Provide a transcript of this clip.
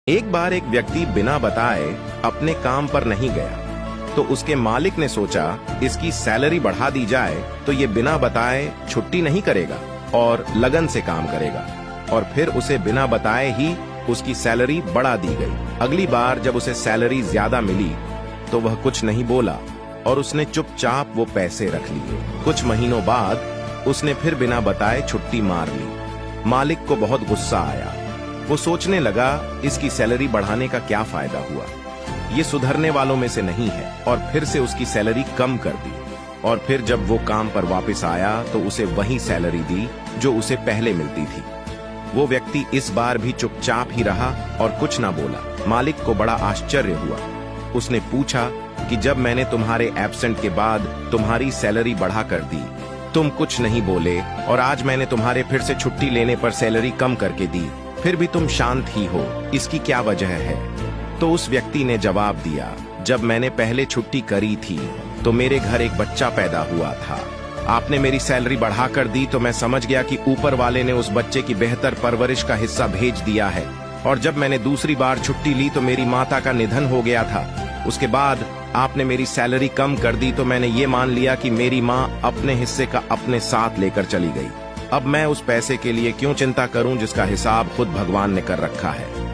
एक बार एक व्यक्ति बिना बताए अपने काम पर नहीं गया, तो उसके मालिक ने सोचा इसकी सैलरी बढ़ा दी जाए तो ये बिना बताए छुट्टी नहीं करेगा और लगन से काम करेगा, और फिर उसे बिना बताए ही उसकी सैलरी बढ़ा दी गई। अगली बार जब उसे सैलरी ज्यादा मिली तो वह कुछ नहीं बोला और उसने चुपचाप वो पैसे रख लिए। कुछ महीनों बाद उसने फिर बिना बताए छुट्टी मार ली। मालिक को बहुत गुस्सा आया। वो सोचने लगा इसकी सैलरी बढ़ाने का क्या फायदा हुआ, ये सुधरने वालों में से नहीं है, और फिर से उसकी सैलरी कम कर दी। और फिर जब वो काम पर वापस आया तो उसे वही सैलरी दी जो उसे पहले मिलती थी। वो व्यक्ति इस बार भी चुपचाप ही रहा और कुछ ना बोला। मालिक को बड़ा आश्चर्य हुआ। उसने पूछा कि जब मैंने तुम्हारे एब्सेंट के बाद तुम्हारी सैलरी बढ़ा कर दी, तुम कुछ नहीं बोले, और आज मैंने तुम्हारे फिर से छुट्टी लेने पर सैलरी कम करके दी, फिर भी तुम शांत ही हो, इसकी क्या वजह है? तो उस व्यक्ति ने जवाब दिया, जब मैंने पहले छुट्टी करी थी तो मेरे घर एक बच्चा पैदा हुआ था। आपने मेरी सैलरी बढ़ाकर दी तो मैं समझ गया कि ऊपर वाले ने उस बच्चे की बेहतर परवरिश का हिस्सा भेज दिया है। और जब मैंने दूसरी बार छुट्टी ली तो मेरी माता का निधन हो गया था। उसके बाद आपने मेरी सैलरी कम कर दी तो मैंने ये मान लिया कि मेरी माँ अपने हिस्से का अपने साथ लेकर चली गई। अब मैं उस पैसे के लिए क्यों चिंता करूं जिसका हिसाब खुद भगवान ने कर रखा है।